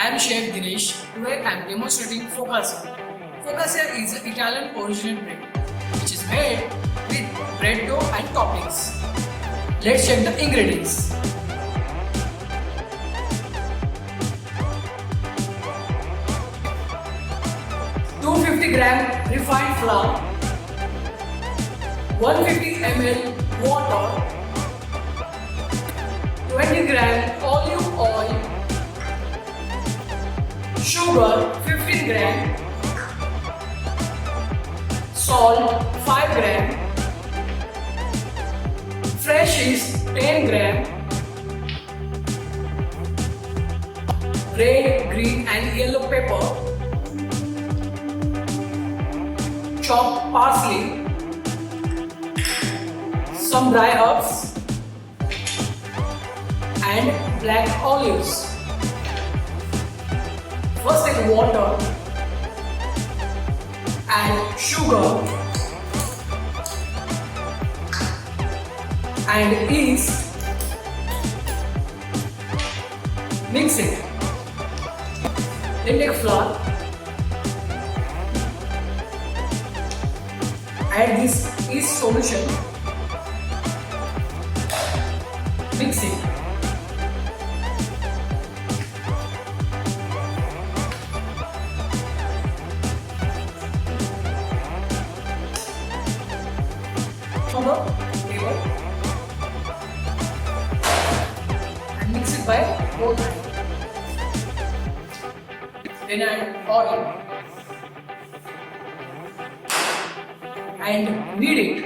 I am Chef Dinesh. Today I am demonstrating focaccia. Focaccia is an Italian original bread which is made with bread dough and toppings. Let's check the ingredients. Gram refined flour, 150 ml water, 20 gram olive oil, sugar 15 gram, salt 5 gram, fresh yeast 10 gram, red, green and yellow pepper, chopped parsley, some dry herbs and black olives. First add water, add sugar and yeast, mix it. Then take flour, add this yeast solution, mix it. On the table and mix it by both hands. Then add oil and knead it.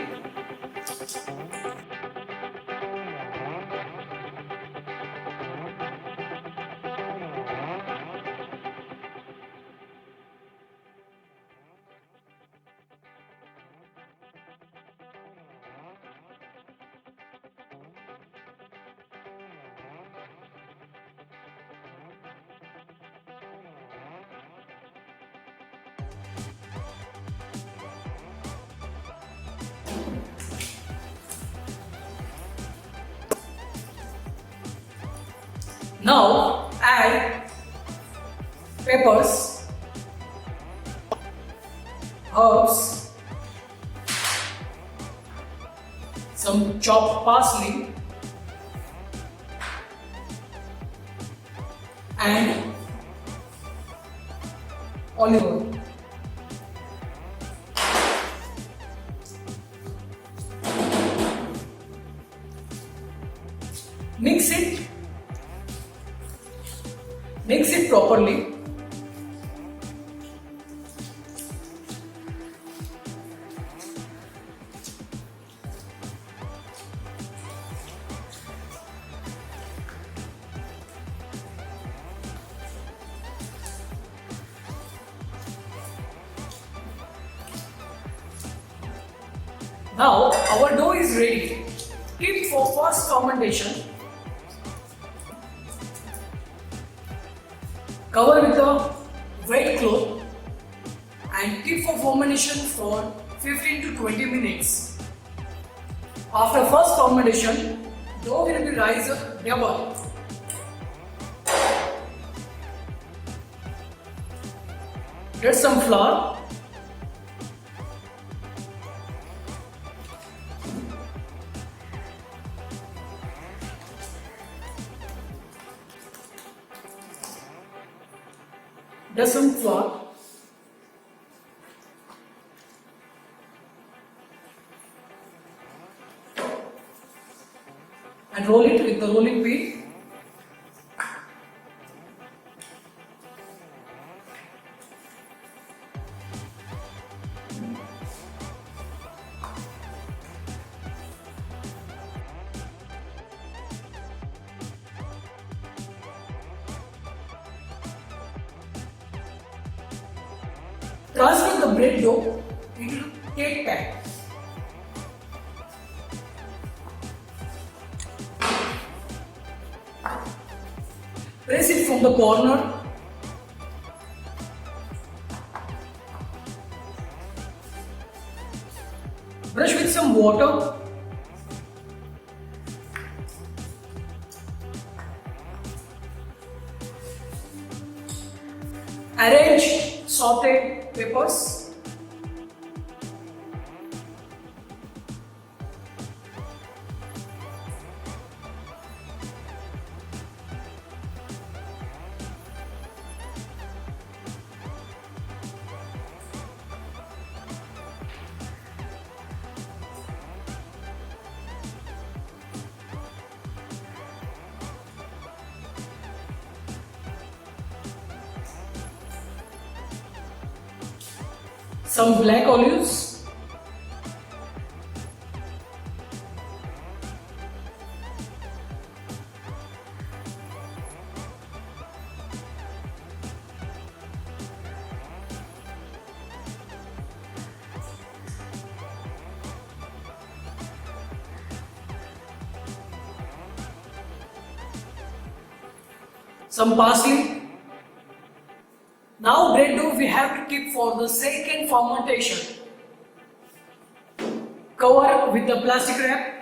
Now add peppers, herbs, some chopped parsley and olive oil. Mix it properly. Now our dough is ready. Keep for first fermentation. Cover with a wet cloth and keep for fermentation for 15 to 20 minutes. After first fermentation, dough will be rise double. Get some flour. Get some flour and roll it with the rolling pin. Transfer the bread dough into cake pan. Press it from the corner. Brush with some water. Arrange sauteed peppers. Some black olives. Some parsley. Now bread dough we have to keep for the second fermentation. Cover with the plastic wrap.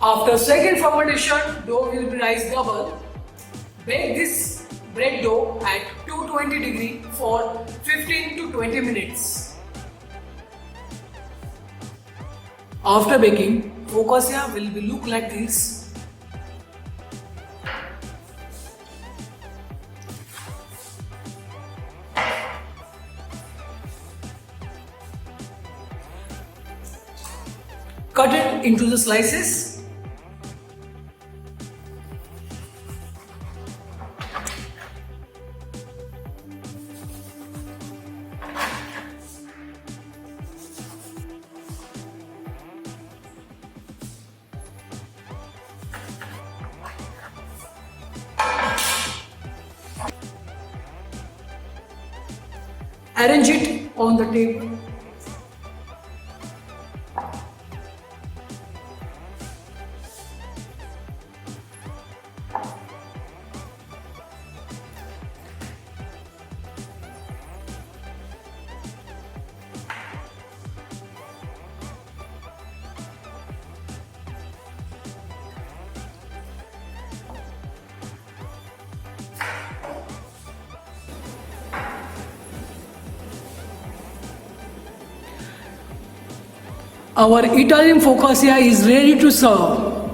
After second fermentation, dough will be rise double. Bake this bread dough at 220 degree for 15 to 20 minutes. After baking, focaccia will be look like this. Cut it into the slices. Arrange it on the table. Our Italian focaccia is ready to serve.